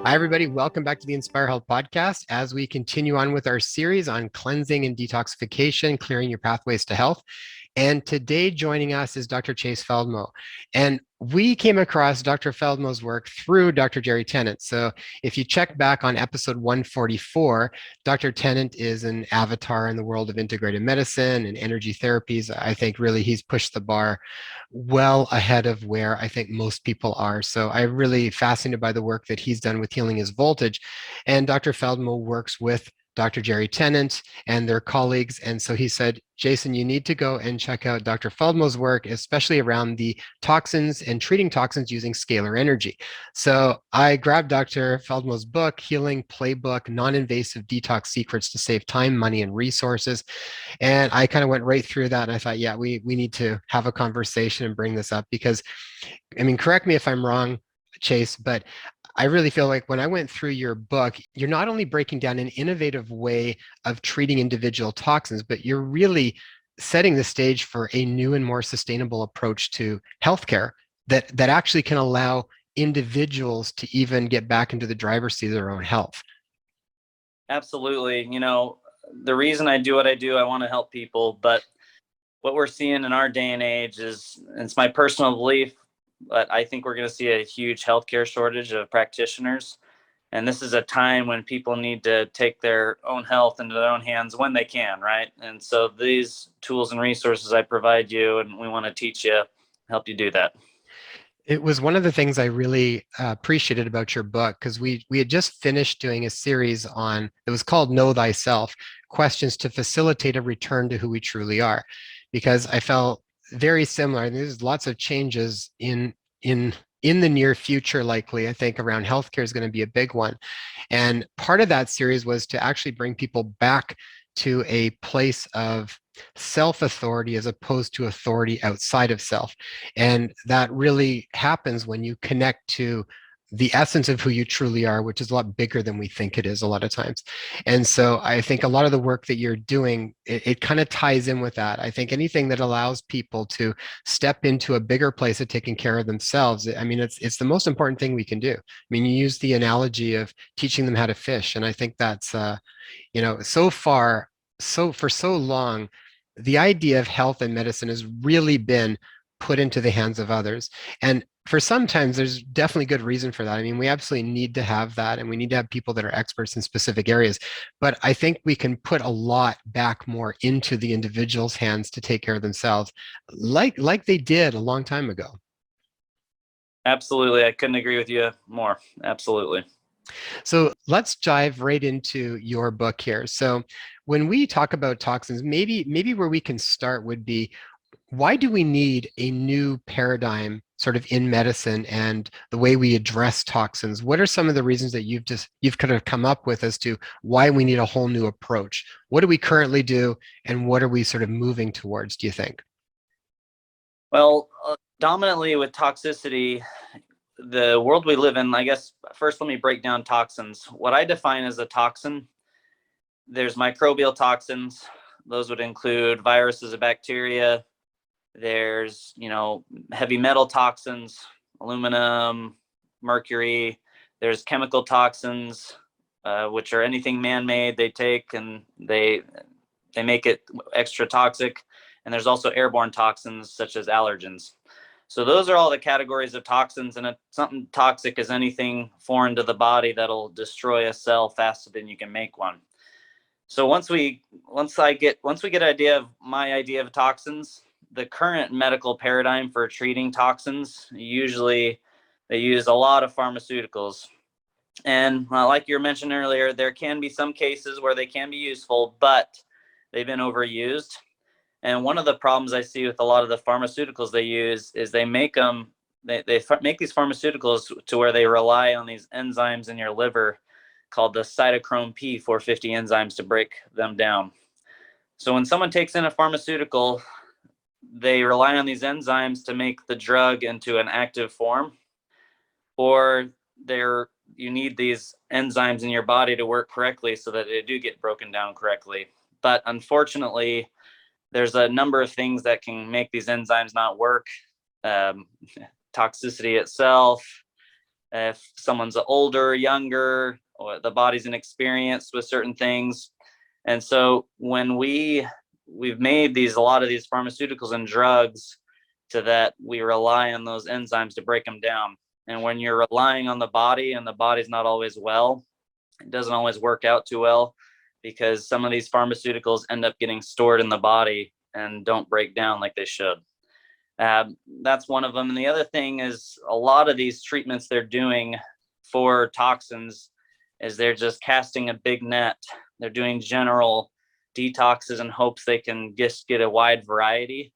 Hi, everybody. Welcome back to the Inspire Health Podcast as we continue on with our series on cleansing and detoxification, clearing your pathways to health. And today joining us is Dr. Chase Faldmo. And we came across Dr. Faldmo's work through Dr. Jerry Tennant. So if you check back on episode 144, Dr. Tennant is an avatar in the world of integrated medicine and energy therapies. I think really he's pushed the bar well ahead of where I think most people are. So I'm really fascinated by the work that he's done with healing his voltage. And Dr. Faldmo works with Dr. Jerry Tennant and their colleagues. And so he said, Jason, you need to go and check out Dr. Faldmo's work, especially around the toxins and treating toxins using scalar energy. So I grabbed Dr. Faldmo's book, Healing Playbook, Non-Invasive Detox Secrets to Save Time, Money, and Resources. And I kind of went right through that. And I thought, yeah, we need to have a conversation and bring this up because, I mean, correct me if I'm wrong, Chase, but I really feel like when I went through your book, you're not only breaking down an innovative way of treating individual toxins, but you're really setting the stage for a new and more sustainable approach to healthcare that actually can allow individuals to even get back into the driver's seat of their own health. Absolutely. The reason I do what I do, I want to help people. But what we're seeing in our day and age is, and it's my personal belief, but I think we're going to see a huge healthcare shortage of practitioners. And this is a time when people need to take their own health into their own hands when they can, right? And so these tools and resources I provide you, and we want to teach you, help you do that. It was one of the things I really appreciated about your book because we had just finished doing a series on it was called Know Thyself: Questions to Facilitate a Return to Who We Truly Are, because I felt very similar. And there's lots of changes in in the near future, likely. I think around healthcare is going to be a big one, and part of that series was to actually bring people back to a place of self authority as opposed to authority outside of self. And that really happens when you connect to the essence of who you truly are, which is a lot bigger than we think it is a lot of times. And so I think a lot of the work that you're doing, it kind of ties in with that. I think anything that allows people to step into a bigger place of taking care of themselves, I mean, it's the most important thing we can do. I mean, you use the analogy of teaching them how to fish. And I think that's, so far, so for so long, the idea of health and medicine has really been put into the hands of others. And for sometimes there's definitely good reason for that. I mean, we absolutely need to have that and we need to have people that are experts in specific areas. But I think we can put a lot back more into the individual's hands to take care of themselves, like they did a long time ago. Absolutely. I couldn't agree with you more. Absolutely. So let's dive right into your book here. So when we talk about toxins, maybe where we can start would be, why do we need a new paradigm sort of in medicine and the way we address toxins? What are some of the reasons that you've kind of come up with as to why we need a whole new approach? What do we currently do and what are we sort of moving towards, do you think? Well, dominantly with toxicity, the world we live in, I guess, first let me break down toxins. What I define as a toxin, there's microbial toxins. Those would include viruses and bacteria. There's, heavy metal toxins, aluminum, mercury. There's chemical toxins, which are anything man-made. They take and they make it extra toxic. And there's also airborne toxins such as allergens. So those are all the categories of toxins, and something toxic is anything foreign to the body that'll destroy a cell faster than you can make one. So once we get an idea of my idea of toxins, the current medical paradigm for treating toxins, usually they use a lot of pharmaceuticals. And like you mentioned earlier, there can be some cases where they can be useful, but they've been overused. And one of the problems I see with a lot of the pharmaceuticals they use is they make make these pharmaceuticals to where they rely on these enzymes in your liver called the cytochrome P450 enzymes to break them down. So when someone takes in a pharmaceutical, they rely on these enzymes to make the drug into an active form, or you need these enzymes in your body to work correctly so that they do get broken down correctly. But unfortunately, there's a number of things that can make these enzymes not work. Toxicity itself, if someone's older, younger, or the body's inexperienced with certain things. And so when we've made a lot of these pharmaceuticals and drugs to that we rely on those enzymes to break them down. And when you're relying on the body and the body's not always well, it doesn't always work out too well, because some of these pharmaceuticals end up getting stored in the body and don't break down like they should. That's one of them. And the other thing is, a lot of these treatments they're doing for toxins is they're just casting a big net. They're doing general detoxes in hopes they can just get a wide variety.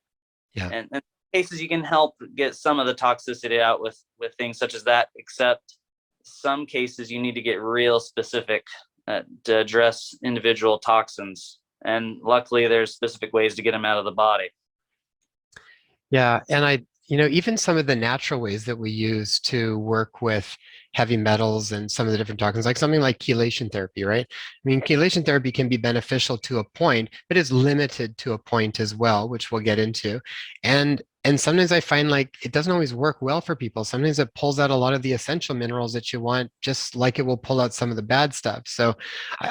Yeah. And in cases you can help get some of the toxicity out with things such as that, except some cases you need to get real specific to address individual toxins. And luckily there's specific ways to get them out of the body. Yeah, and even some of the natural ways that we use to work with heavy metals and some of the different toxins, like something like chelation therapy, right? I mean, chelation therapy can be beneficial to a point, but is limited to a point as well, which we'll get into. And sometimes I find like it doesn't always work well for people. Sometimes it pulls out a lot of the essential minerals that you want, just like it will pull out some of the bad stuff. So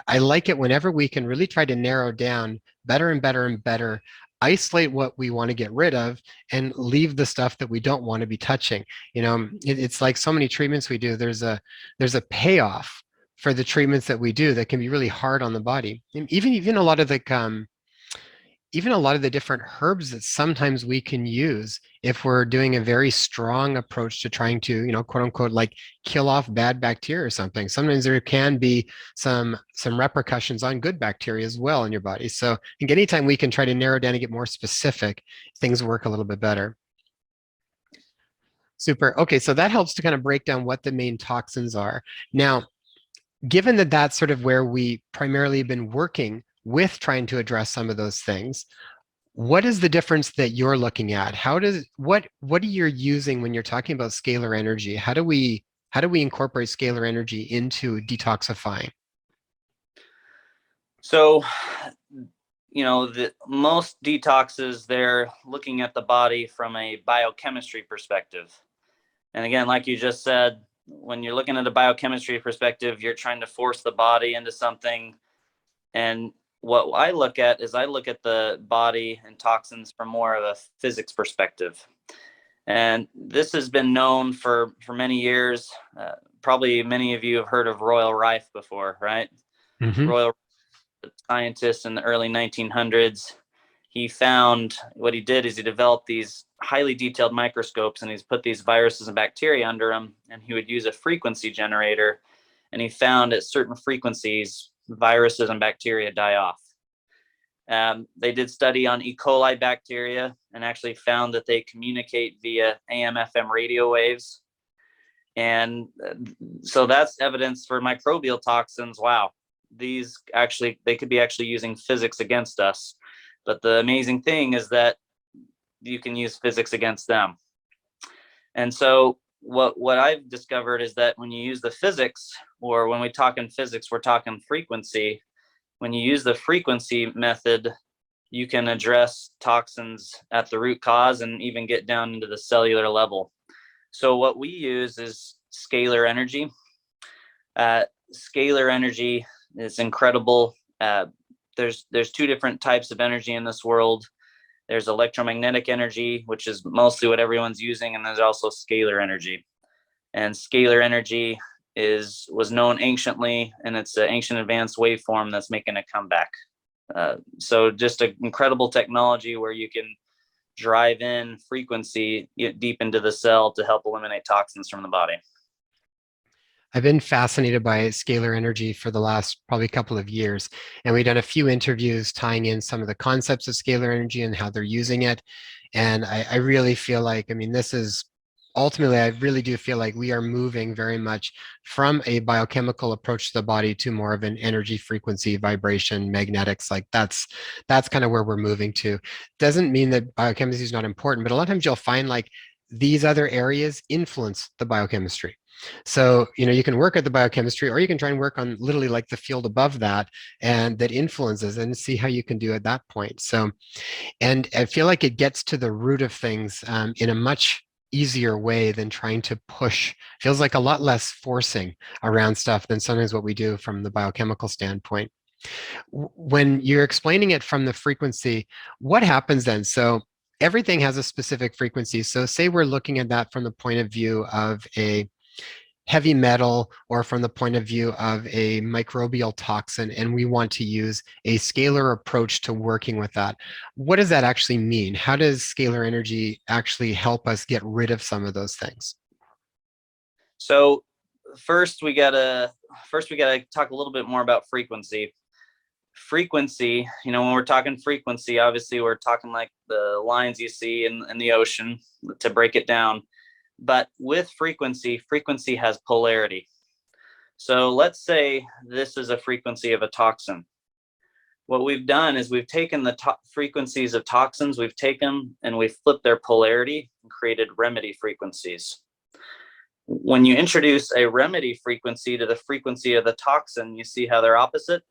I like it whenever we can really try to narrow down better and better and better, isolate what we want to get rid of and leave the stuff that we don't want to be touching. It's like so many treatments we do, there's a payoff for the treatments that we do that can be really hard on the body. And even a lot of the even a lot of the different herbs that sometimes we can use if we're doing a very strong approach to trying to, quote unquote, like kill off bad bacteria or something. Sometimes there can be some repercussions on good bacteria as well in your body. So I think anytime we can try to narrow down and get more specific, things work a little bit better. Super. Okay, so that helps to kind of break down what the main toxins are. Now, given that that's sort of where we primarily have been working with trying to address some of those things, what is the difference that you're looking at? What are you using when you're talking about scalar energy? How do we incorporate scalar energy into detoxifying? So, the most detoxes, they're looking at the body from a biochemistry perspective. And again, like you just said, when you're looking at a biochemistry perspective, you're trying to force the body into something. And what I look at is I look at the body and toxins from more of a physics perspective. And this has been known for many years. Probably many of you have heard of Royal Rife before, right? Mm-hmm. Royal scientist in the early 1900s. What he did is he developed these highly detailed microscopes, and he's put these viruses and bacteria under them, and he would use a frequency generator, and he found at certain frequencies viruses and bacteria die off. They did study on E. coli bacteria and actually found that they communicate via AM/FM radio waves. And so that's evidence for microbial toxins. Wow, they could be actually using physics against us. But the amazing thing is that you can use physics against them. And so what I've discovered is that when you use the physics, or when we talk in physics, we're talking frequency. When you use the frequency method, you can address toxins at the root cause and even get down into the cellular level. So what we use is scalar energy. Scalar energy is incredible. There's two different types of energy in this world. There's electromagnetic energy, which is mostly what everyone's using, and there's also scalar energy. And scalar energy was known anciently, and it's an ancient advanced waveform that's making a comeback. So just an incredible technology where you can drive in frequency deep into the cell to help eliminate toxins from the body. I've been fascinated by scalar energy for the last probably couple of years, and we've done a few interviews tying in some of the concepts of scalar energy and how they're using it. And I really feel like, this is ultimately, I really do feel like we are moving very much from a biochemical approach to the body to more of an energy, frequency, vibration, magnetics. Like that's kind of where we're moving to. Doesn't mean that biochemistry is not important, but a lot of times you'll find like these other areas influence the biochemistry. So, you can work at the biochemistry, or you can try and work on literally like the field above that, and that influences, and see how you can do at that point. So, and I feel like it gets to the root of things in a much easier way than trying to push. Feels like a lot less forcing around stuff than sometimes what we do from the biochemical standpoint. When you're explaining it from the frequency, what happens then? So everything has a specific frequency. So say we're looking at that from the point of view of a heavy metal or from the point of view of a microbial toxin, and we want to use a scalar approach to working with that. What does that actually mean? How does scalar energy actually help us get rid of some of those things? So first we gotta talk a little bit more about frequency. Frequency, when we're talking frequency, obviously we're talking like the lines you see in the ocean, to break it down. But with frequency has polarity. So let's say this is a frequency of a toxin. What we've done is we've taken the frequencies of toxins, we've taken them and we've flipped their polarity and created remedy frequencies. When you introduce a remedy frequency to the frequency of the toxin, you see how they're opposite?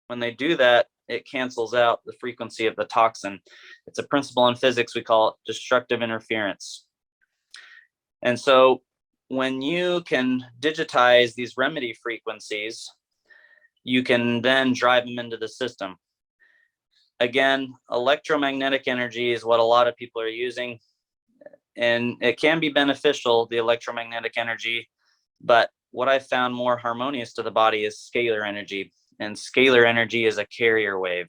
When they do that, it cancels out the frequency of the toxin. It's a principle in physics, we call it destructive interference. And so when you can digitize these remedy frequencies, you can then drive them into the system. Again, electromagnetic energy is what a lot of people are using, and it can be beneficial, the electromagnetic energy, but what I found more harmonious to the body is scalar energy, and scalar energy is a carrier wave.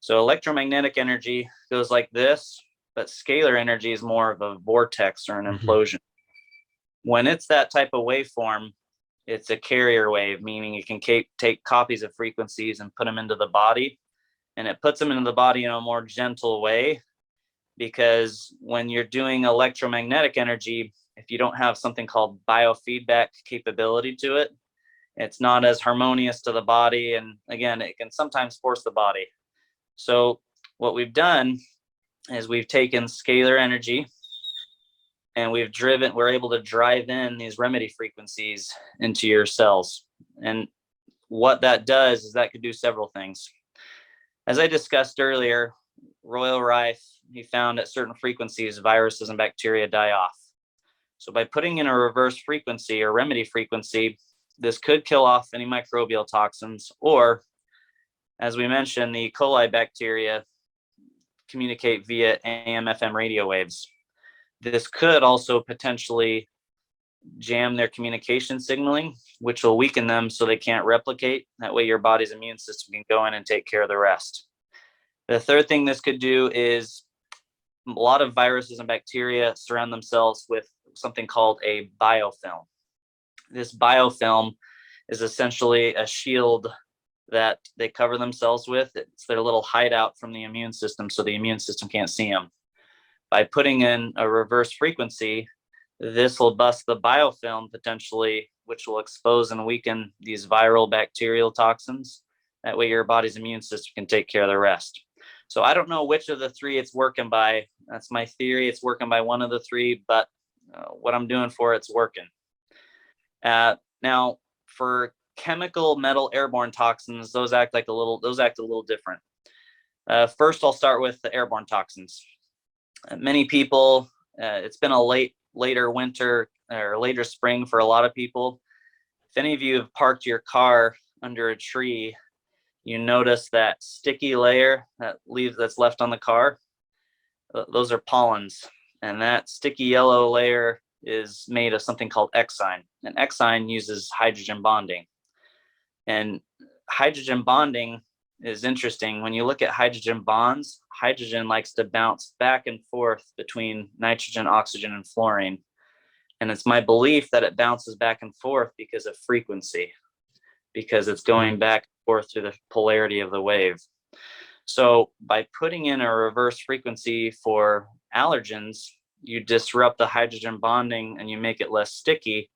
So electromagnetic energy goes like this, but scalar energy is more of a vortex or an Mhm. implosion. When it's that type of waveform, it's a carrier wave, meaning you can take copies of frequencies and put them into the body, and it puts them into the body in a more gentle way, because when you're doing electromagnetic energy, if you don't have something called biofeedback capability to it, it's not as harmonious to the body. And again, it can sometimes force the body. So what we've done is we've taken scalar energy and we're able to drive in these remedy frequencies into your cells. And what that does is that could do several things. As I discussed earlier, Royal Rife, he found at certain frequencies, viruses and bacteria die off. So by putting in a reverse frequency or remedy frequency, this could kill off any microbial toxins, or as we mentioned, the E. coli bacteria communicate via AM/FM radio waves. This could also potentially jam their communication signaling, which will weaken them so they can't replicate. That way your body's immune system can go in and take care of the rest. The third thing this could do is a lot of viruses and bacteria surround themselves with something called a biofilm. This biofilm is essentially a shield that they cover themselves with. It's their little hideout from the immune system, so the immune system can't see them. By putting in a reverse frequency, this will bust the biofilm potentially, which will expose and weaken these viral bacterial toxins. That way your body's immune system can take care of the rest. So I don't know which of the three it's working by. That's my theory. It's working by one of the three, but what I'm doing for it's working. Now, for chemical metal airborne toxins, those act a little different. First, I'll start with the airborne toxins. Many people, it's been a later winter or later spring for a lot of people. If any of you have parked your car under a tree, you notice that sticky layer that's left on the car. Those are pollens, and that sticky yellow layer is made of something called Xine. And Xine uses hydrogen bonding. And hydrogen bonding is interesting. When you look at hydrogen bonds, hydrogen likes to bounce back and forth between nitrogen, oxygen, and fluorine. And it's my belief that it bounces back and forth because of frequency, because it's going back and forth through the polarity of the wave. So by putting in a reverse frequency for allergens, you disrupt the hydrogen bonding and you make it less sticky.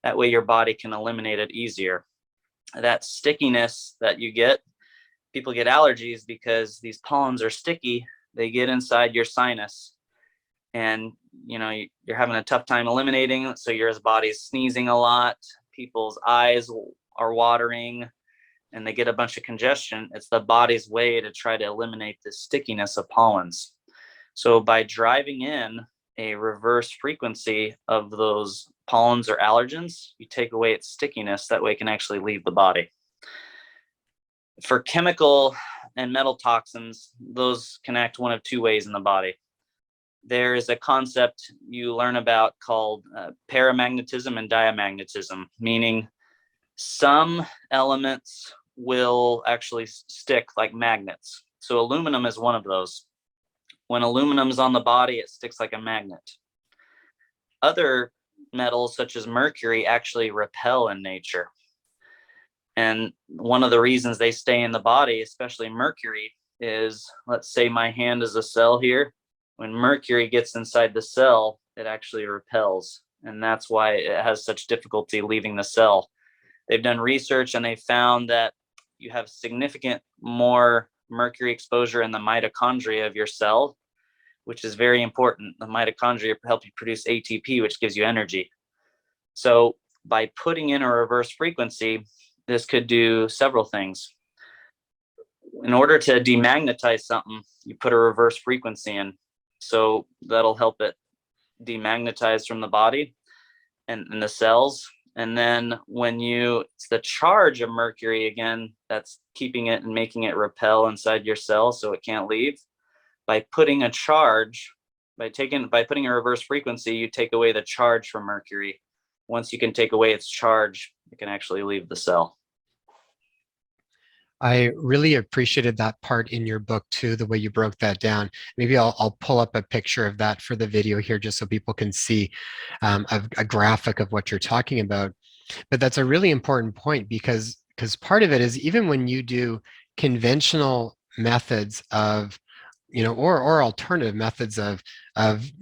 That way your body can eliminate it easier. That stickiness that you get, people get allergies because these pollens are sticky. They get inside your sinus, and you're having a tough time eliminating. So your body's sneezing a lot. People's eyes are watering, and they get a bunch of congestion. It's the body's way to try to eliminate the stickiness of pollens. So by driving in a reverse frequency of those pollens or allergens, you take away its stickiness. That way it can actually leave the body. For chemical and metal toxins, those can act one of two ways in the body. There is a concept you learn about called paramagnetism and diamagnetism, meaning some elements will actually stick like magnets. So aluminum is one of those. When aluminum is on the body, it sticks like a magnet. Other metals, such as mercury, actually repel in nature. And one of the reasons they stay in the body, especially mercury, is, let's say my hand is a cell here. When mercury gets inside the cell, it actually repels. And that's why it has such difficulty leaving the cell. They've done research and they found that you have significant more mercury exposure in the mitochondria of your cell, which is very important. The mitochondria help you produce ATP, which gives you energy. So by putting in a reverse frequency, this could do several things. In order to demagnetize something, you put a reverse frequency in. So that'll help it demagnetize from the body and the cells. And then it's the charge of mercury again, that's keeping it and making it repel inside your cell so it can't leave. By putting a charge, by putting a reverse frequency, you take away the charge from mercury. Once you can take away its charge, it can actually leave the cell. I really appreciated that part in your book too, the way you broke that down. Maybe I'll pull up a picture of that for the video here just so people can see a graphic of what you're talking about. But that's a really important point because part of it is even when you do conventional methods of, or alternative methods of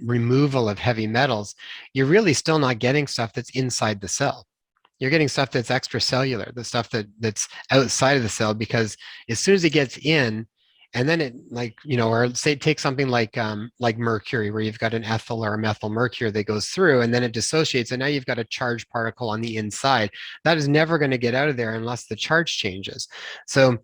removal of heavy metals, you're really still not getting stuff that's inside the cell. You're getting stuff that's extracellular, the stuff that's outside of the cell, because as soon as it gets in, and then it or say take something like mercury, where you've got an ethyl or a methyl mercury that goes through, and then it dissociates, and now you've got a charged particle on the inside. That is never going to get out of there unless the charge changes. So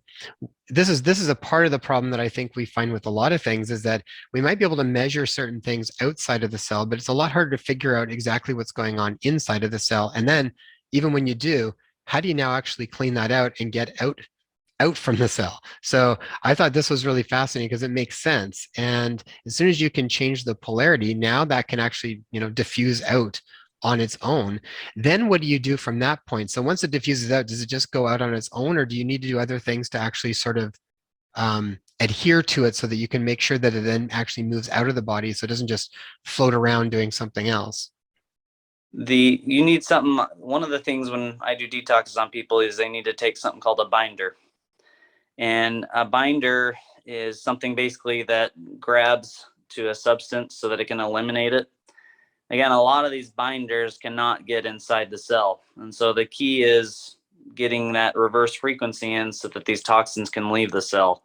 this is a part of the problem that I think we find with a lot of things, is that we might be able to measure certain things outside of the cell, but it's a lot harder to figure out exactly what's going on inside of the cell. And then even when you do, how do you now actually clean that out and get out from the cell? So I thought this was really fascinating because it makes sense. And as soon as you can change the polarity, now that can actually, diffuse out on its own. Then what do you do from that point? So once it diffuses out, does it just go out on its own, or do you need to do other things to actually sort of adhere to it so that you can make sure that it then actually moves out of the body so it doesn't just float around doing something else? You need something. One of the things when I do detoxes on people is they need to take something called a binder. And a binder is something basically that grabs to a substance so that it can eliminate it. Again, a lot of these binders cannot get inside the cell. And so the key is getting that reverse frequency in so that these toxins can leave the cell.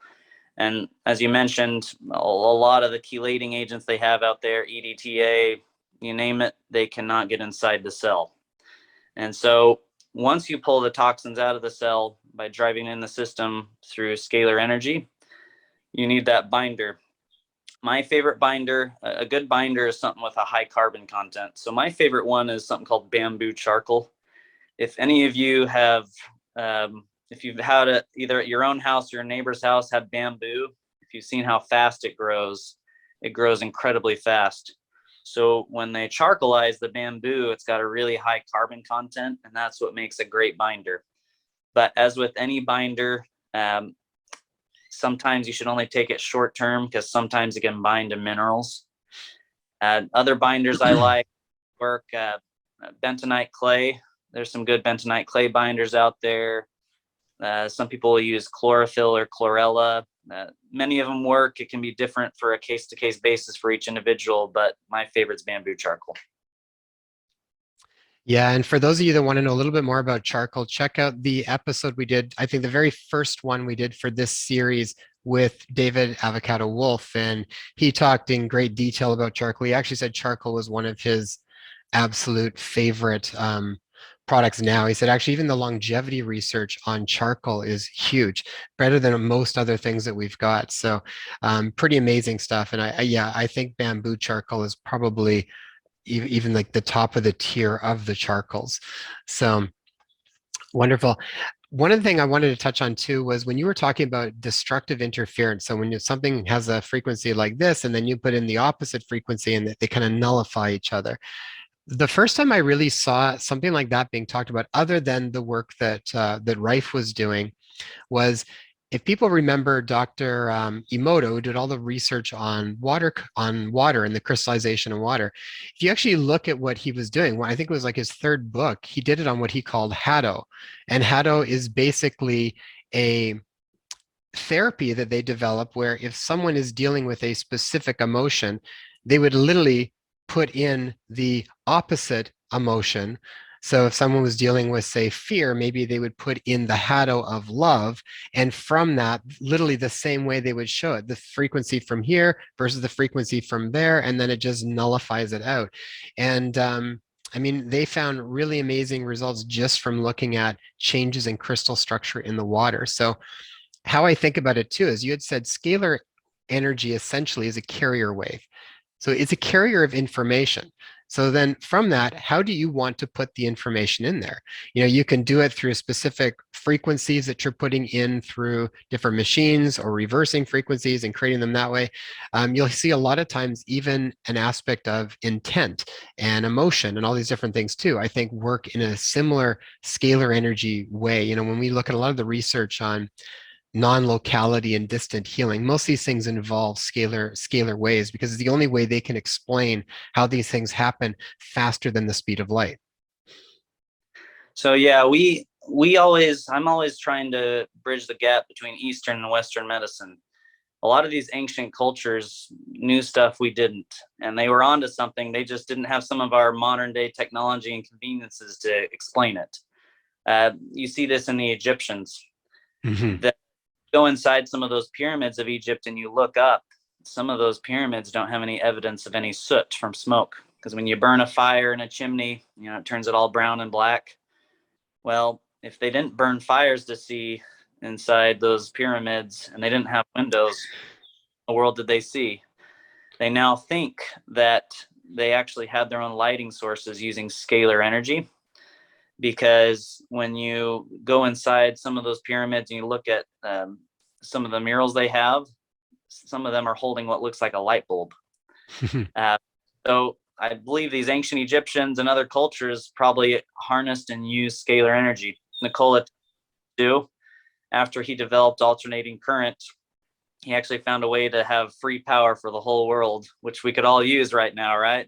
And as you mentioned, a lot of the chelating agents they have out there, EDTA, you name it, they cannot get inside the cell. And so once you pull the toxins out of the cell by driving in the system through scalar energy, you need that binder. My favorite binder, a good binder, is something with a high carbon content. So my favorite one is something called bamboo charcoal. If any of you have, if you've had it either at your own house or your neighbor's house, have bamboo, if you've seen how fast it grows incredibly fast. So when they charcoalize the bamboo, it's got a really high carbon content, and that's what makes a great binder. But as with any binder, sometimes you should only take it short term because sometimes it can bind to minerals. Other binders I like work bentonite clay. There's some good bentonite clay binders out there. Some people will use chlorophyll or chlorella. Many of them work. It can be different for a case-to-case basis for each individual, but my favorite's bamboo charcoal. Yeah, and for those of you that want to know a little bit more about charcoal, check out the episode we did, I think the very first one we did for this series with David Avocado Wolf, and he talked in great detail about charcoal. He actually said charcoal was one of his absolute favorite products now. He said actually even the longevity research on charcoal is huge, better than most other things that we've got. So pretty amazing stuff. And yeah, I think bamboo charcoal is probably even like the top of the tier of the charcoals. So wonderful. One of the things I wanted to touch on too was when you were talking about destructive interference. So when something has a frequency like this, and then you put in the opposite frequency and they kind of nullify each other. The first time I really saw something like that being talked about, other than the work that Rife was doing, was if people remember Dr. Emoto, who did all the research on water and the crystallization of water. If you actually look at what he was doing, well, I think it was like his third book, he did it on what he called Hado. And Hado is basically a therapy that they develop where if someone is dealing with a specific emotion, they would literally put in the opposite emotion. So if someone was dealing with, say, fear, maybe they would put in the hado of love. And from that, literally the same way they would show it, the frequency from here versus the frequency from there, and then it just nullifies it out. And I mean, they found really amazing results just from looking at changes in crystal structure in the water. So how I think about it too is you had said scalar energy essentially is a carrier wave. So it's a carrier of information. So then from that, how do you want to put the information in there? You know, you can do it through specific frequencies that you're putting in through different machines or reversing frequencies and creating them that way. You'll see a lot of times even an aspect of intent and emotion and all these different things too, I think work in a similar scalar energy way. You know, when we look at a lot of the research on non-locality and distant healing. Most of these things involve scalar waves because it's the only way they can explain how these things happen faster than the speed of light. So yeah, I'm always trying to bridge the gap between Eastern and Western medicine. A lot of these ancient cultures knew stuff we didn't, and they were onto something. They just didn't have some of our modern day technology and conveniences to explain it. You see this in the Egyptians. Mm-hmm. That go inside some of those pyramids of Egypt and you look up, some of those pyramids don't have any evidence of any soot from smoke. Because when you burn a fire in a chimney, you know, it turns it all brown and black. Well, if they didn't burn fires to see inside those pyramids and they didn't have windows, what world did they see? They now think that they actually had their own lighting sources using scalar energy, because when you go inside some of those pyramids and you look at some of the murals they have, some of them are holding what looks like a light bulb. So I believe these ancient Egyptians and other cultures probably harnessed and used scalar energy. Nikola too, after he developed alternating current, he actually found a way to have free power for the whole world, which we could all use right now, right?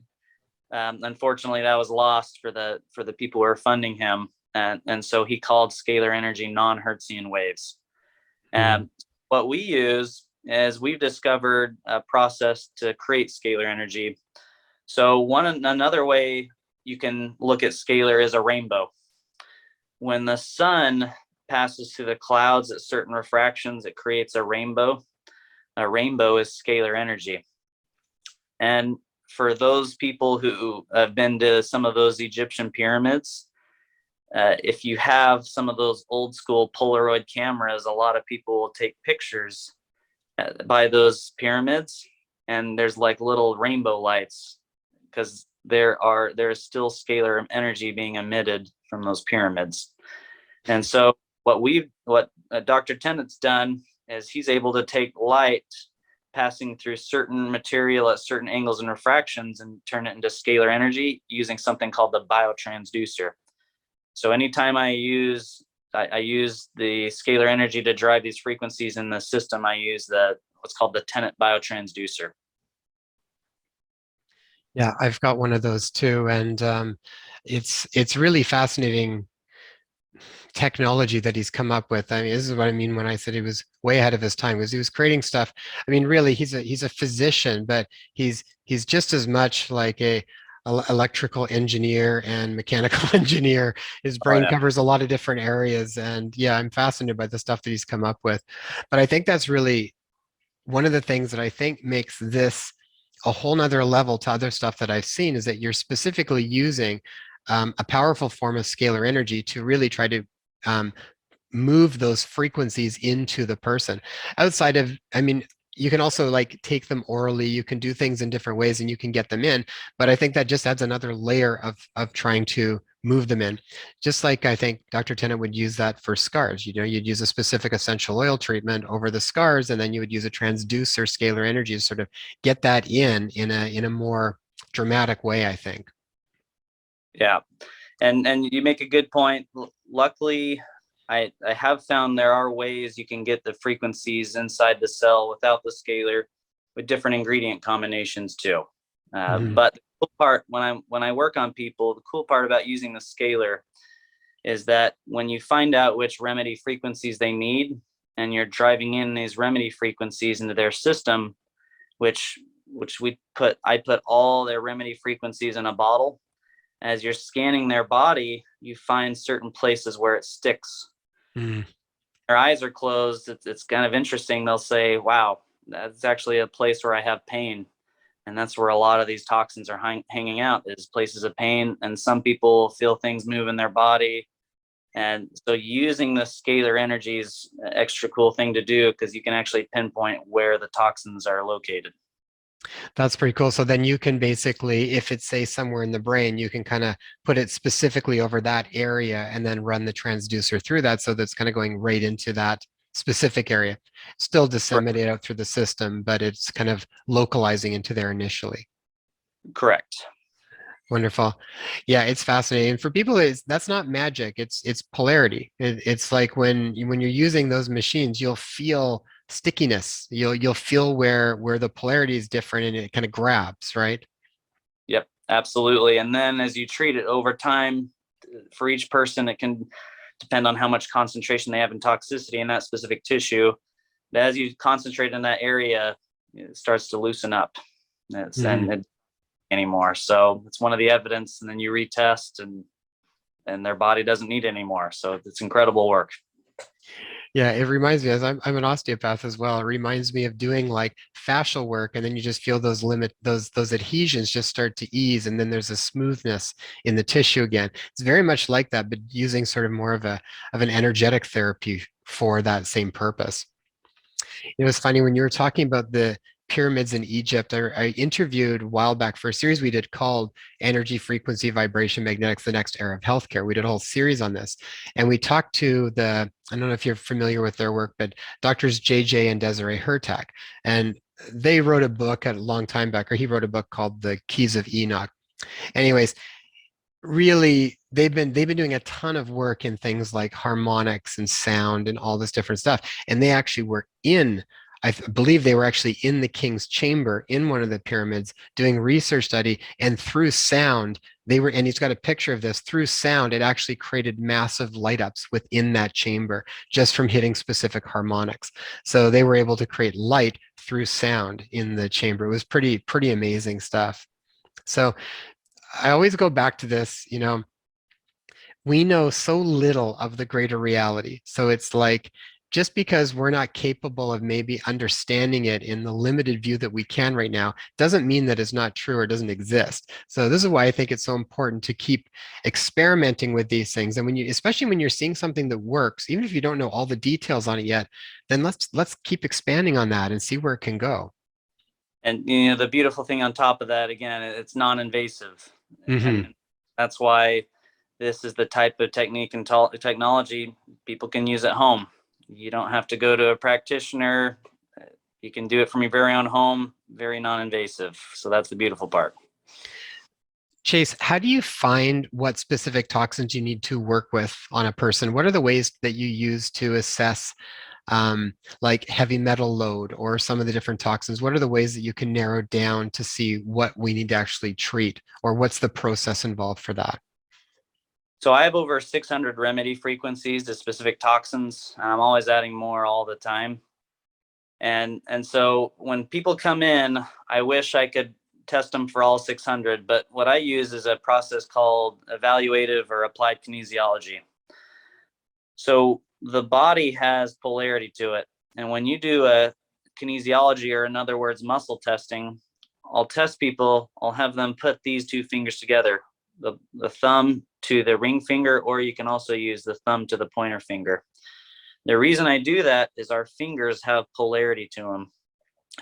Unfortunately, that was lost for the people who are funding him, and so he called scalar energy non-Hertzian waves. And what we use is we've discovered a process to create scalar energy. So another way you can look at scalar is a rainbow. When the sun passes through the clouds at certain refractions, it creates a rainbow. A rainbow is scalar energy. And for those people who have been to some of those Egyptian pyramids, if you have some of those old school Polaroid cameras, a lot of people will take pictures by those pyramids, and there's like little rainbow lights because there is still scalar energy being emitted from those pyramids. And so what Dr. Tennant's done is he's able to take light passing through certain material at certain angles and refractions and turn it into scalar energy using something called the biotransducer. So anytime I use the scalar energy to drive these frequencies in the system, I use what's called the Tennant biotransducer. Yeah, I've got one of those too, and it's really fascinating technology that he's come up with. I mean, this is what I mean when I said he was way ahead of his time, because he was creating stuff. I mean, really, he's a physician, but he's just as much like a electrical engineer and mechanical engineer. His Oh brain yeah. covers a lot of different areas, and yeah, I'm fascinated by the stuff that he's come up with. But I think that's really one of the things that I think makes this a whole nother level to other stuff that I've seen is that you're specifically using a powerful form of scalar energy to really try to um, move those frequencies into the person. Outside of, I mean, you can also like take them orally, you can do things in different ways and you can get them in, but I think that just adds another layer of trying to move them in. Just like I think Dr. Tennant would use that for scars. You know, you'd use a specific essential oil treatment over the scars, and then you would use a transducer scalar energy to sort of get that in a more dramatic way, I think. Yeah. And you make a good point. Luckily, I have found there are ways you can get the frequencies inside the cell without the scalar with different ingredient combinations too. Mhm. But the cool part when I work on people, the cool part about using the scalar is that when you find out which remedy frequencies they need and you're driving in these remedy frequencies into their system, which I put all their remedy frequencies in a bottle. As you're scanning their body, you find certain places where it sticks. Mm. Their eyes are closed. It's kind of interesting. They'll say, wow, that's actually a place where I have pain. And that's where a lot of these toxins are hanging out, is places of pain. And some people feel things move in their body. And so using the scalar energy is an extra cool thing to do because you can actually pinpoint where the toxins are located. That's pretty cool. So then you can basically, if it's say somewhere in the brain, you can kind of put it specifically over that area and then run the transducer through that. So that's kind of going right into that specific area. Still disseminate out through the system, but it's kind of localizing into there initially. Correct. Wonderful. Yeah, it's fascinating. For people, that's not magic. It's polarity. It's like when you're using those machines, you'll feel stickiness. You'll feel where the polarity is different and it kind of grabs, right? Yep, absolutely. And then as you treat it over time, for each person, it can depend on how much concentration they have in toxicity in that specific tissue. But as you concentrate in that area, it starts to loosen up. Mhm. And it anymore. So it's one of the evidence, and then you retest, and their body doesn't need it anymore. So it's incredible work. Yeah, it reminds me, as I'm an osteopath as well, it reminds me of doing like fascial work, and then you just feel those adhesions just start to ease, and then there's a smoothness in the tissue again. It's very much like that, but using sort of more of an energetic therapy for that same purpose. It was funny when you were talking about the pyramids in Egypt. I interviewed a while back for a series we did called Energy, Frequency, Vibration, Magnetics, the Next Era of Healthcare. We did a whole series on this. And we talked to I don't know if you're familiar with their work, but doctors JJ and Desiree Hurtak. And they wrote a book a long time back, or he wrote a book called The Keys of Enoch. Anyways, really they've been doing a ton of work in things like harmonics and sound and all this different stuff, and they actually were in, believe they were actually in the king's chamber in one of the pyramids doing research study, and through sound they were, and he's got a picture of this, through sound it actually created massive light ups within that chamber just from hitting specific harmonics. So they were able to create light through sound in the chamber. It was pretty amazing stuff. So I always go back to this, we know so little of the greater reality. So it's like, just because we're not capable of maybe understanding it in the limited view that we can right now, doesn't mean that it's not true or doesn't exist. So this is why I think it's so important to keep experimenting with these things. And especially when you're seeing something that works, even if you don't know all the details on it yet, then let's keep expanding on that and see where it can go. And the beautiful thing on top of that, again, it's non-invasive, Hmm. and that's why this is the type of technique and technology people can use at home. You don't have to go to a practitioner. You can do it from your very own home, very non-invasive. So that's the beautiful part. Chase, how do you find what specific toxins you need to work with on a person? What are the ways that you use to assess like heavy metal load or some of the different toxins? What are the ways that you can narrow down to see what we need to actually treat, or what's the process involved for that? So I have over 600 remedy frequencies to specific toxins. I'm always adding more all the time. And so when people come in, I wish I could test them for all 600, but what I use is a process called evaluative or applied kinesiology. So the body has polarity to it. And when you do a kinesiology, or in other words, muscle testing, I'll test people, I'll have them put these two fingers together. the thumb to the ring finger, or you can also use the thumb to the pointer finger. The reason I do that is our fingers have polarity to them.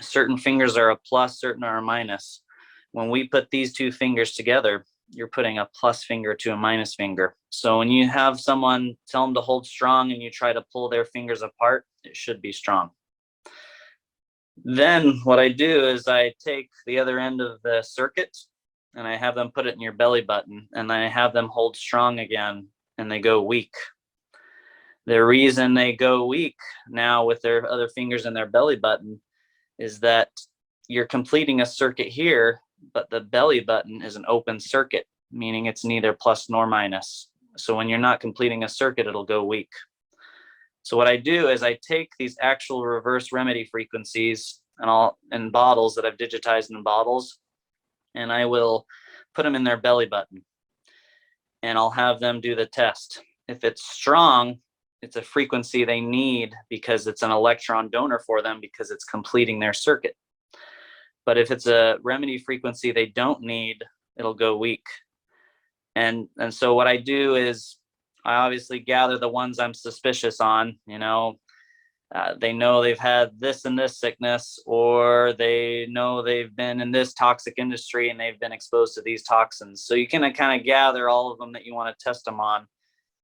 Certain fingers are a plus, certain are a minus. When we put these two fingers together, you're putting a plus finger to a minus finger. So when you have someone tell them to hold strong and you try to pull their fingers apart, it should be strong. Then what I do is I take the other end of the circuit and I have them put it in your belly button, and I have them hold strong again, and they go weak. The reason they go weak now with their other fingers in their belly button is that you're completing a circuit here, but the belly button is an open circuit, meaning it's neither plus nor minus. So when you're not completing a circuit, it'll go weak. So what I do is I take these actual reverse remedy frequencies in bottles that I've digitized in bottles, and I will put them in their belly button, and I'll have them do the test. If it's strong, it's a frequency they need because it's an electron donor for them because it's completing their circuit. But if it's a remedy frequency they don't need, it'll go weak. And so what I do is I obviously gather the ones I'm suspicious on. They know they've had this and this sickness, or they know they've been in this toxic industry and they've been exposed to these toxins. So you can kind of gather all of them that you want to test them on.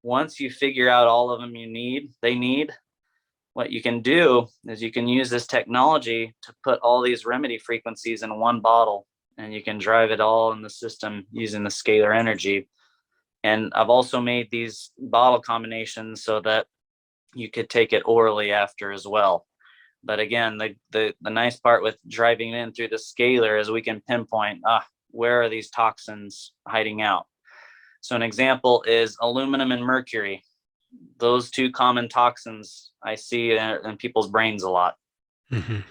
Once you figure out all of them they need, what you can do is you can use this technology to put all these remedy frequencies in one bottle, and you can drive it all in the system using the scalar energy. And I've also made these bottle combinations so that you could take it orally after as well. But again, the nice part with driving in through the scalar is we can pinpoint, where are these toxins hiding out? So an example is aluminum and mercury. Those two common toxins I see in people's brains a lot. Mm-hmm.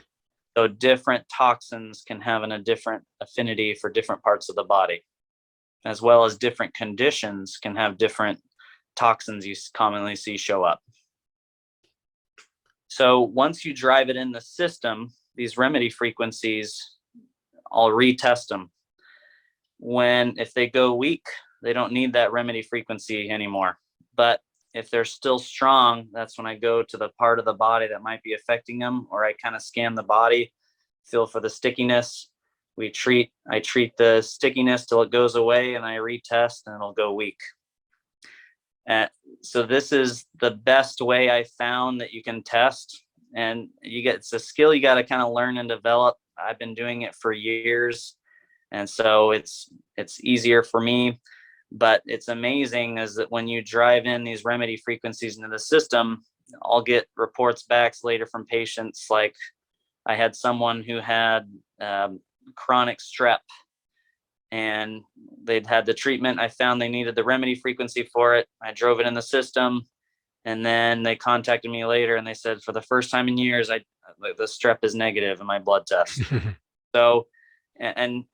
So different toxins can have a different affinity for different parts of the body, as well as different conditions can have different toxins you commonly see show up. So once you drive it in the system, these remedy frequencies, I'll retest them. If they go weak, they don't need that remedy frequency anymore. But if they're still strong, that's when I go to the part of the body that might be affecting them, or I kind of scan the body, feel for the stickiness. I treat the stickiness till it goes away, and I retest, and it'll go weak. So this is the best way I found that you can test, and it's a skill you got to kind of learn and develop. I've been doing it for years, and so it's easier for me. But it's amazing is that when you drive in these remedy frequencies into the system, I'll get reports back later from patients. Like I had someone who had chronic strep, and they'd had the treatment. I found they needed the remedy frequency for it. I drove it in the system, and then they contacted me later and they said, for the first time in years, the strep is negative in my blood test. So, and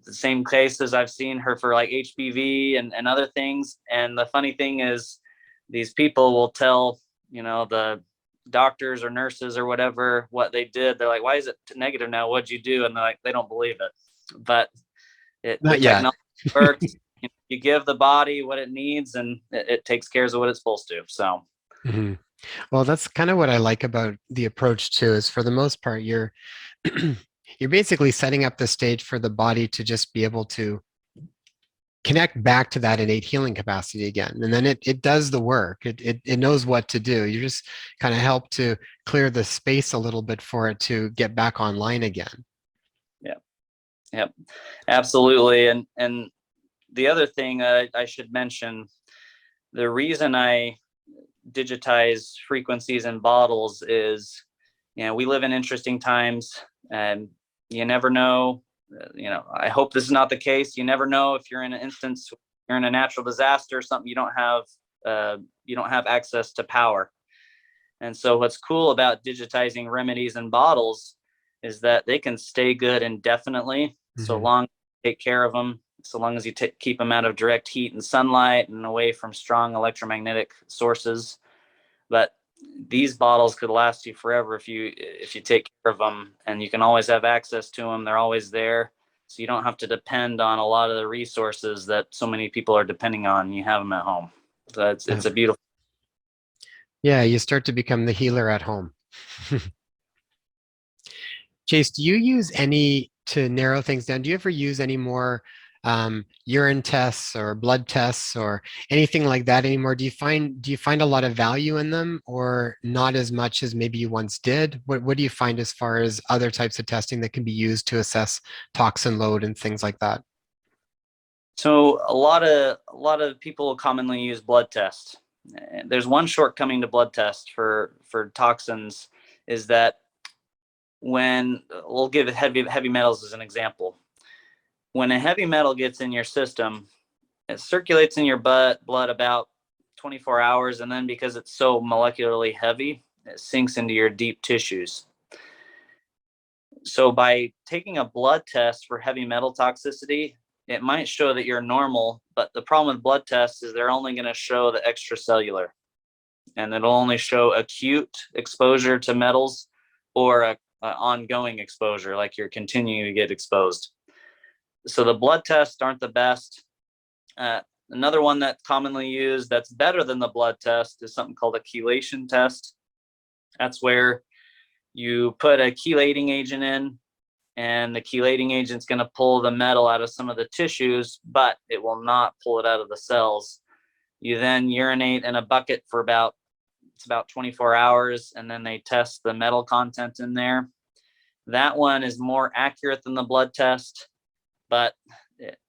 the same cases I've seen her for like HPV and other things. And the funny thing is, these people will tell, the doctors or nurses or whatever, what they did. They're like, why is it negative now? What'd you do? And they're like, they don't believe it. But the technology works. You give the body what it needs, and it takes care of what it's supposed to. So, Mm-hmm. Well, that's kind of what I like about the approach too, is for the most part, you're you're basically setting up the stage for the body to just be able to connect back to that innate healing capacity again. And then it does the work. It knows what to do. You just kind of help to clear the space a little bit for it to get back online again. Yep, absolutely. And the other thing I should mention, the reason I digitize frequencies in bottles is, we live in interesting times, and you never know. I hope this is not the case. You never know if you're in an instance, you're in a natural disaster or something, you don't have access to power. And so what's cool about digitizing remedies in bottles is that they can stay good indefinitely, so long as you take care of them, so long as you keep them out of direct heat and sunlight and away from strong electromagnetic sources. But these bottles could last you forever if you take care of them, and you can always have access to them. They're always there. So you don't have to depend on a lot of the resources that so many people are depending on. You have them at home. So it's a beautiful. Yeah, you start to become the healer at home. Chase, do you use any to narrow things down? Do you ever use any more urine tests or blood tests or anything like that anymore? Do you find a lot of value in them, or not as much as maybe you once did? What do you find as far as other types of testing that can be used to assess toxin load and things like that? So a lot of people commonly use blood tests. There's one shortcoming to blood tests for toxins, is that when we'll give heavy metals as an example. When a heavy metal gets in your system, it circulates in your blood about 24 hours, and then because it's so molecularly heavy, it sinks into your deep tissues. So by taking a blood test for heavy metal toxicity, it might show that you're normal, but the problem with blood tests is they're only going to show the extracellular, and it'll only show acute exposure to metals or a ongoing exposure, like you're continuing to get exposed. So the blood tests aren't the best. Another one that's commonly used that's better than the blood test is something called a chelation test. That's where you put a chelating agent in, and the chelating agent's going to pull the metal out of some of the tissues, but it will not pull it out of the cells. You then urinate in a bucket for about 24 hours, and then they test the metal content in there. That one is more accurate than the blood test, but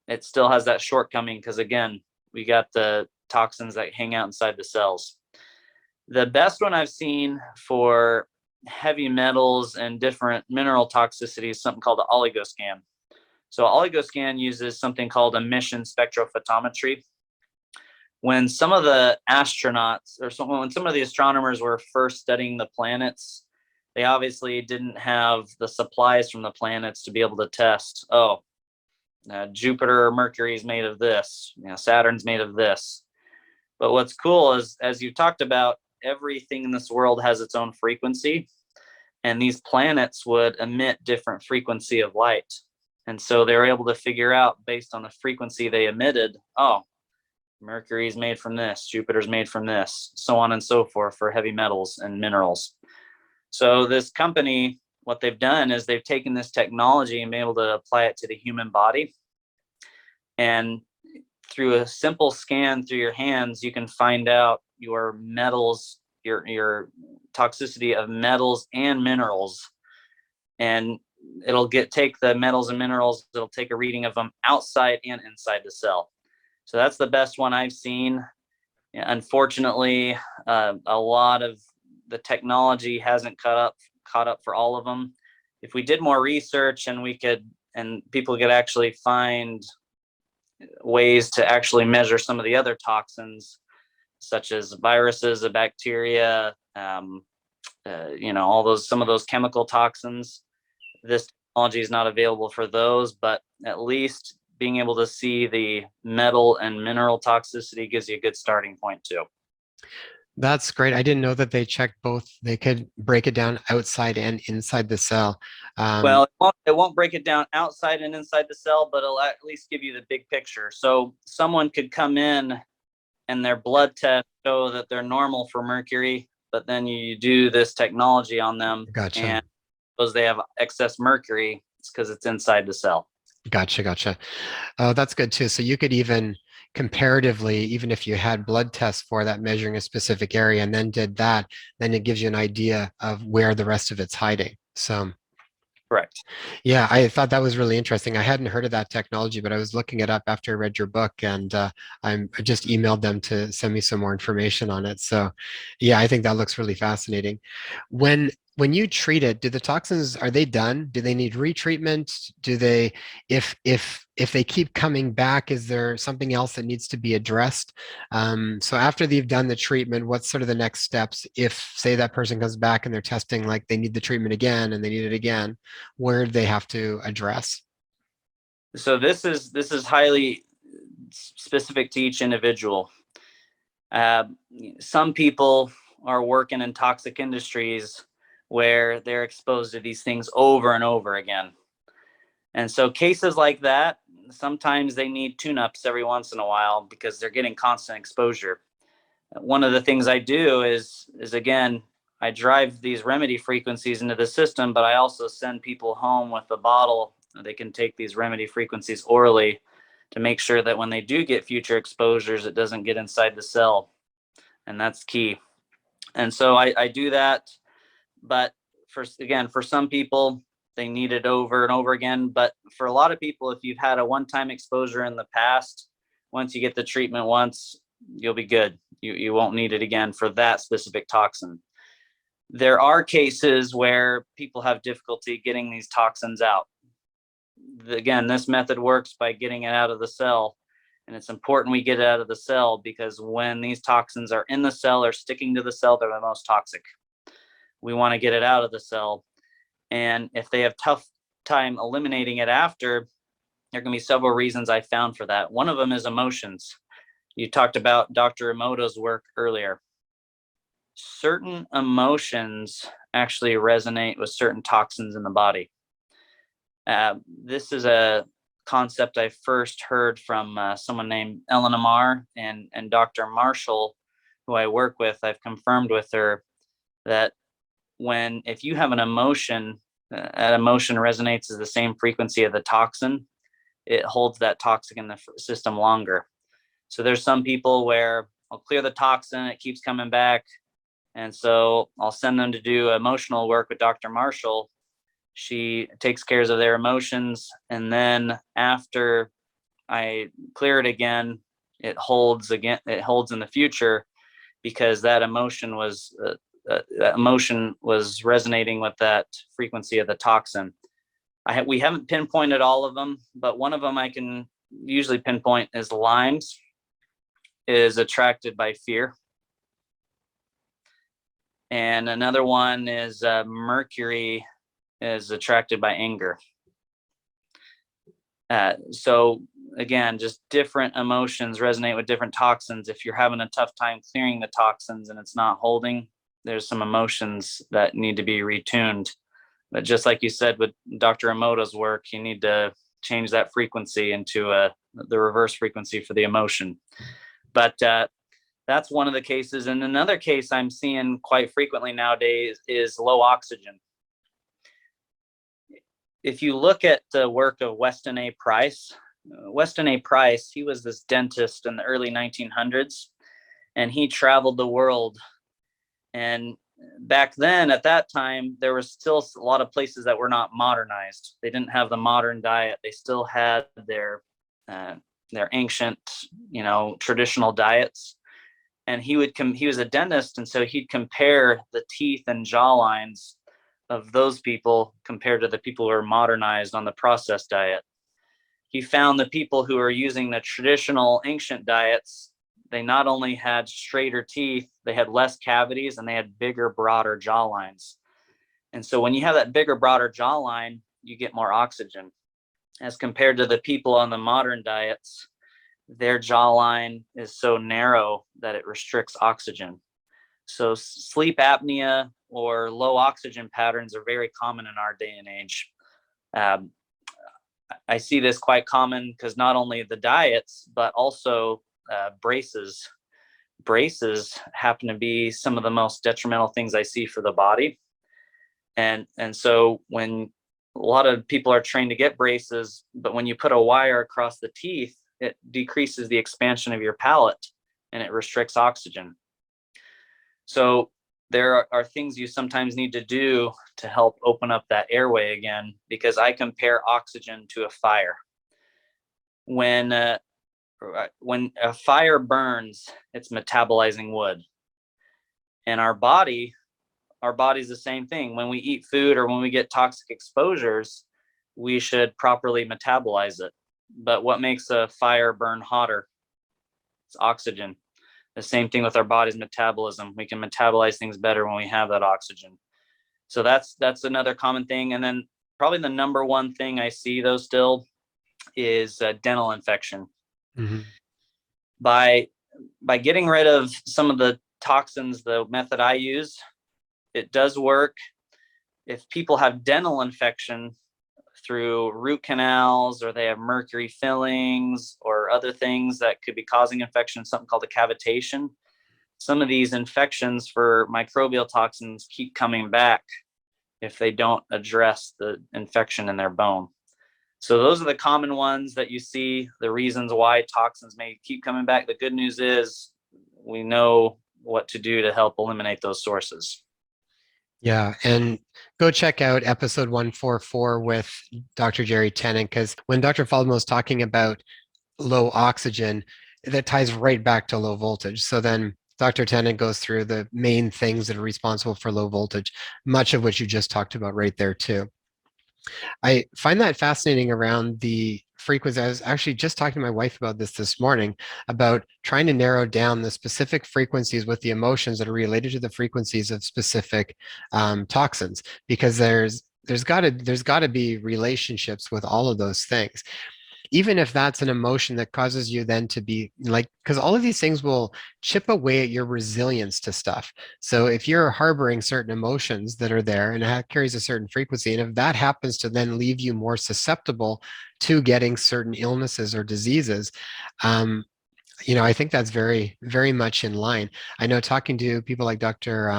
it still has that shortcoming because, again, we got the toxins that hang out inside the cells. The best one I've seen for heavy metals and different mineral toxicity is something called the oligoscan. So oligoscan uses something called emission spectrophotometry. When some of the astronauts when some of the astronomers were first studying the planets, they obviously didn't have the supplies from the planets to be able to test, Jupiter or Mercury is made of this, Saturn's made of this. But what's cool is, as you talked about, everything in this world has its own frequency, and these planets would emit different frequency of light. And so they were able to figure out, based on the frequency they emitted, Mercury's made from this, Jupiter's made from this, so on and so forth for heavy metals and minerals. So this company, what they've done is they've taken this technology and been able to apply it to the human body. And through a simple scan through your hands, you can find out your metals, your toxicity of metals and minerals. And it'll take the metals and minerals, it'll take a reading of them outside and inside the cell. So that's the best one I've seen. Unfortunately, a lot of the technology hasn't caught up for all of them. If we did more research and people could actually find ways to actually measure some of the other toxins, such as viruses, the bacteria, some of those chemical toxins. This technology is not available for those, but at least being able to see the metal and mineral toxicity gives you a good starting point too. That's great. I didn't know that they checked both. They could break it down outside and inside the cell. Well, it won't break it down outside and inside the cell, but it'll at least give you the big picture. So someone could come in and their blood tests show that they're normal for mercury, but then you do this technology on them, Gotcha. and because they have excess mercury, it's because it's inside the cell. Gotcha. Oh, that's good too. So you could even comparatively, even if you had blood tests for that measuring a specific area and then did that, then it gives you an idea of where the rest of it's hiding. So Correct. yeah, I thought that was really interesting. I hadn't heard of that technology, but I was looking it up after I read your book, and I just emailed them to send me some more information on it. So, yeah, I think that looks really fascinating. When you treat it, do the toxins, are they done? Do they need retreatment? Do they, if they keep coming back, is there something else that needs to be addressed? So after they've done the treatment, what's sort of the next steps? If say that person comes back and they're testing like they need the treatment again and they need it again, where do they have to address? So this is highly specific to each individual. Some people are working in toxic industries where they're exposed to these things over and over again. And so cases like that, sometimes they need tune-ups every once in a while because they're getting constant exposure. One of the things I do is again, I drive these remedy frequencies into the system, but I also send people home with a bottle. They can take these remedy frequencies orally to make sure that when they do get future exposures, it doesn't get inside the cell. And that's key. And so I do that. But for some people, they need it over and over again. But for a lot of people, if you've had a one-time exposure in the past, once you get the treatment once, you'll be good. You won't need it again for that specific toxin. There are cases where people have difficulty getting these toxins out. Again, this method works by getting it out of the cell. And it's important we get it out of the cell because when these toxins are in the cell or sticking to the cell, they're the most toxic. We want to get it out of the cell. And if they have tough time eliminating it after, there can be several reasons I found for that. One of them is emotions. You talked about Dr. Emoto's work earlier. Certain emotions actually resonate with certain toxins in the body. This is a concept I first heard from someone named Ellen Amar and Dr. Marshall, who I work with. I've confirmed with her that if you have an emotion, that emotion resonates as the same frequency of the toxin, it holds that toxic in the system longer. So there's some people where I'll clear the toxin, it keeps coming back. And so I'll send them to do emotional work with Dr. Marshall. She takes care of their emotions. And then after I clear it again, it holds in the future because that emotion was resonating with that frequency of the toxin. We haven't pinpointed all of them, but one of them I can usually pinpoint is limes is attracted by fear. And another one is mercury is attracted by anger. So again, just different emotions resonate with different toxins. If you're having a tough time clearing the toxins and it's not holding, there's some emotions that need to be retuned. But just like you said with Dr. Emoto's work, you need to change that frequency into the reverse frequency for the emotion. But that's one of the cases. And another case I'm seeing quite frequently nowadays is low oxygen. If you look at the work of Weston A. Price, he was this dentist in the early 1900s, and he traveled the world. And back then, at that time, there was still a lot of places that were not modernized. They didn't have the modern diet. They still had their ancient, traditional diets. And he was a dentist, and so he'd compare the teeth and jaw lines of those people compared to the people who are modernized on the processed diet. He found the people who are using the traditional ancient diets, they not only had straighter teeth, they had less cavities, and they had bigger, broader jaw lines. And so when you have that bigger, broader jawline, you get more oxygen. As compared to the people on the modern diets, their jawline is so narrow that it restricts oxygen. So sleep apnea or low oxygen patterns are very common in our day and age. I see this quite common because not only the diets, but also braces. Braces happen to be some of the most detrimental things I see for the body. And so when a lot of people are trained to get braces, but when you put a wire across the teeth, it decreases the expansion of your palate and it restricts oxygen. So there are things you sometimes need to do to help open up that airway again, because I compare oxygen to a fire. When a fire burns, it's metabolizing wood. And our body's the same thing. When we eat food or when we get toxic exposures, we should properly metabolize it. But what makes a fire burn hotter? It's oxygen. The same thing with our body's metabolism. We can metabolize things better when we have that oxygen. So that's another common thing. And then probably the number one thing I see though still is dental infection. Mm-hmm. By getting rid of some of the toxins, the method I use, it does work. If people have dental infection through root canals, or they have mercury fillings or other things that could be causing infection, something called a cavitation. Some of these infections for microbial toxins keep coming back if they don't address the infection in their bone. So those are the common ones that you see, the reasons why toxins may keep coming back. The good news is we know what to do to help eliminate those sources. Yeah, and go check out episode 144 with Dr. Jerry Tennant, because when Dr. Faldmo is talking about low oxygen, that ties right back to low voltage. So then Dr. Tennant goes through the main things that are responsible for low voltage, much of which you just talked about right there too. I find that fascinating around the frequency. I was actually just talking to my wife about this morning, about trying to narrow down the specific frequencies with the emotions that are related to the frequencies of specific toxins, because there's got to be relationships with all of those things, even if that's an emotion that causes you then to be like, because all of these things will chip away at your resilience to stuff. So if you're harboring certain emotions that are there and it carries a certain frequency, and if that happens to then leave you more susceptible to getting certain illnesses or diseases, um, I think that's very, very much in line. I know, talking to people like Dr.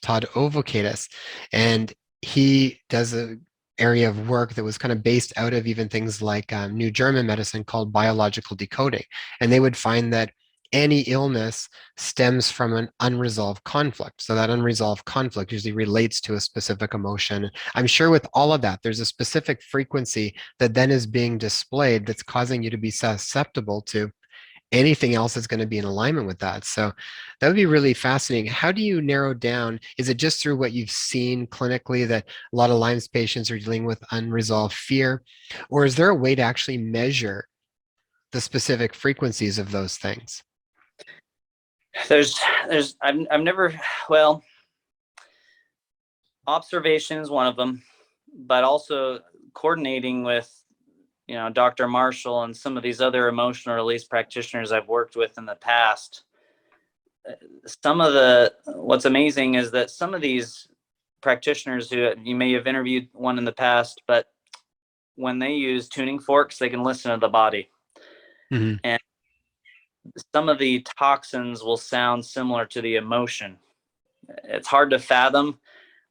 Todd Ovokadis, and he does a area of work that was kind of based out of even things like New German medicine called biological decoding. And they would find that any illness stems from an unresolved conflict. So that unresolved conflict usually relates to a specific emotion. I'm sure with all of that, there's a specific frequency that then is being displayed that's causing you to be susceptible to anything else that's going to be in alignment with that. So that would be really fascinating. How do you narrow down? Is it just through what you've seen clinically that a lot of Lyme's patients are dealing with unresolved fear? Or is there a way to actually measure the specific frequencies of those things? There's, I've never, well, observation is one of them, but also coordinating with, Dr. Marshall and some of these other emotional release practitioners I've worked with in the past. What's amazing is that some of these practitioners, who you may have interviewed one in the past, but when they use tuning forks, they can listen to the body. Mm-hmm. And some of the toxins will sound similar to the emotion. It's hard to fathom.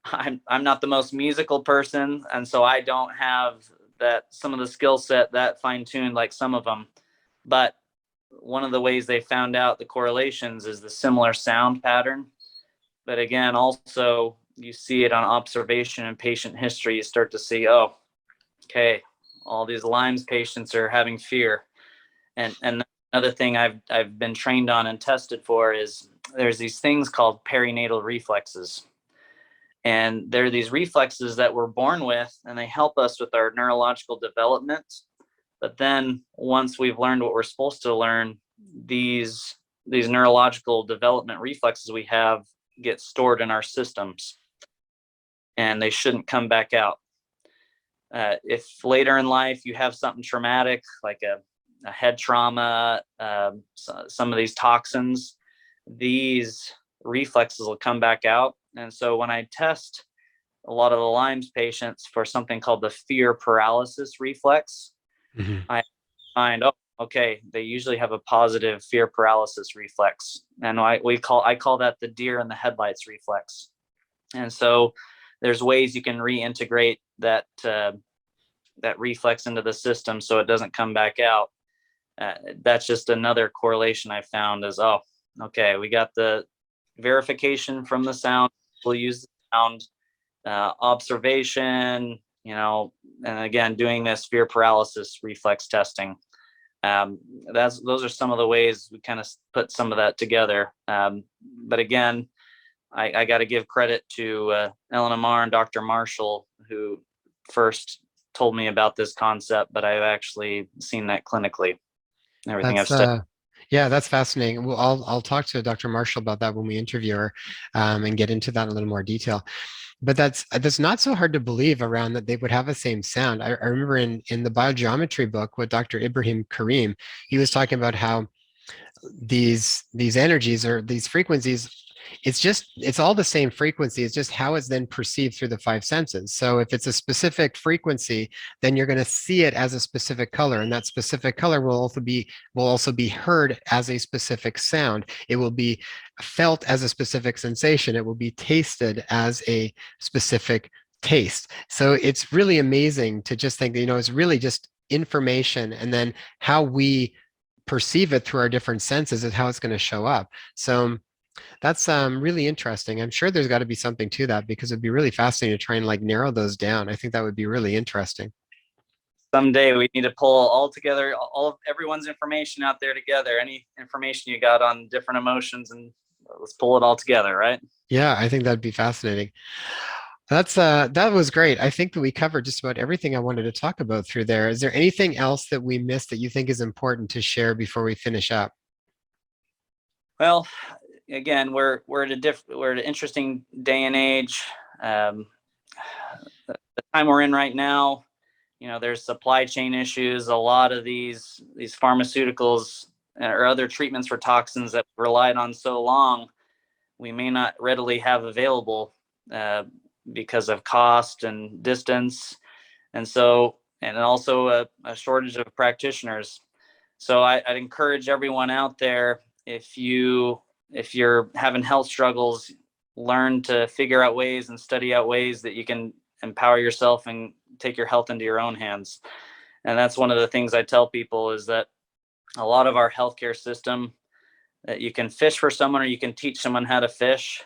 I'm not the most musical person, and so I don't have some of the skill set that fine-tuned like some of them. But one of the ways they found out the correlations is the similar sound pattern. But again, also you see it on observation and patient history. You start to see, oh, okay, all these Lyme's patients are having fear. And another thing I've been trained on and tested for is there's these things called perinatal reflexes. And they're these reflexes that we're born with, and they help us with our neurological development. But then once we've learned what we're supposed to learn, these neurological development reflexes we have get stored in our systems, and they shouldn't come back out. If later in life you have something traumatic, like a head trauma, some of these toxins, these reflexes will come back out. And so when I test a lot of the Lyme's patients for something called the fear paralysis reflex, Mm-hmm. I find, oh, okay, they usually have a positive fear paralysis reflex. And I call that the deer in the headlights reflex. And so there's ways you can reintegrate that reflex into the system so it doesn't come back out. That's just another correlation I found is, oh, okay, we got the verification from the sound. We'll use the sound, observation, and again, doing this fear paralysis reflex testing. Those are some of the ways we kind of put some of that together. But again, I got to give credit to Ellen Amar and Dr. Marshall, who first told me about this concept, but I've actually seen that clinically. Everything I've That's studied. yeah, that's fascinating. Well, I'll talk to Dr. Marshall about that when we interview her, and get into that in a little more detail. But that's not so hard to believe around that they would have the same sound. I remember in the biogeometry book with Dr. Ibrahim Karim, he was talking about how these energies or these frequencies, it's all the same frequency. It's just how it's then perceived through the five senses. So if it's a specific frequency, then you're going to see it as a specific color, and that specific color will also be heard as a specific sound. It will be felt as a specific sensation. It will be tasted as a specific taste. So it's really amazing to just think that, it's really just information, and then how we perceive it through our different senses is how it's going to show up. So that's really interesting. I'm sure there's got to be something to that, because it'd be really fascinating to try and like narrow those down. I think that would be really interesting. Someday we need to pull all together, all of everyone's information out there together. Any information you got on different emotions, and let's pull it all together, right? Yeah, I think that'd be fascinating. That was great. I think that we covered just about everything I wanted to talk about through there. Is there anything else that we missed that you think is important to share before we finish up? Well, again, we're at an interesting day and age. The time we're in right now, there's supply chain issues. A lot of these pharmaceuticals or other treatments for toxins that we relied on so long, we may not readily have available because of cost and distance, and also a shortage of practitioners. So I'd encourage everyone out there, if you're having health struggles, learn to figure out ways and study out ways that you can empower yourself and take your health into your own hands. And that's one of the things I tell people, is that a lot of our healthcare system, that you can fish for someone or you can teach someone how to fish.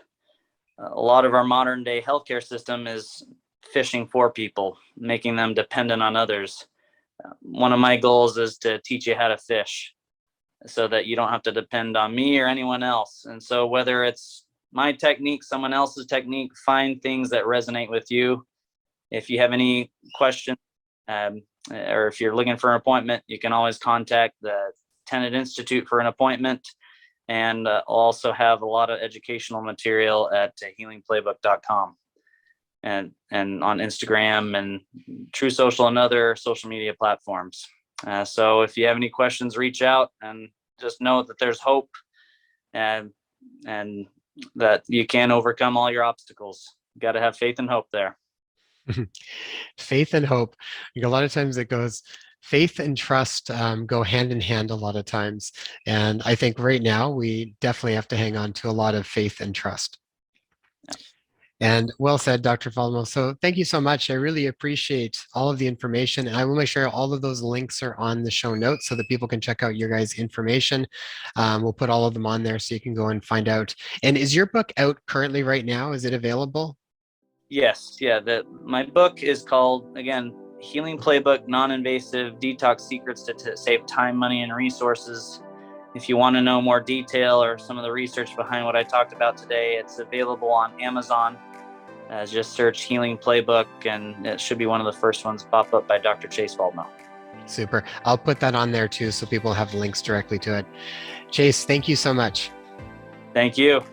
A lot of our modern day healthcare system is fishing for people, making them dependent on others. One of my goals is to teach you how to fish, so that you don't have to depend on me or anyone else. And so whether it's my technique, someone else's technique, find things that resonate with you. If you have any questions, or if you're looking for an appointment, you can always contact the Tenet Institute for an appointment. And also have a lot of educational material at healingplaybook.com and on Instagram and True Social and other social media platforms. So if you have any questions, reach out, and just know that there's hope, and that you can overcome all your obstacles. You got to have faith and hope there. Faith and hope. A lot of times it goes, faith and trust go hand in hand a lot of times. And I think right now we definitely have to hang on to a lot of faith and trust. Yeah. And well said, Dr. Faldmo. So thank you so much. I really appreciate all of the information. And I will make sure all of those links are on the show notes so that people can check out your guys' information. We'll put all of them on there so you can go and find out. And is your book out currently right now? Is it available? Yes. Yeah. My book is called, again, Healing Playbook, Non-Invasive Detox Secrets to Save Time, Money, and Resources. If you want to know more detail or some of the research behind what I talked about today, it's available on Amazon. Just search Healing Playbook, and it should be one of the first ones to pop up by Dr. Chase Faldmo. Super. I'll put that on there too, so people have links directly to it. Chase, thank you so much. Thank you.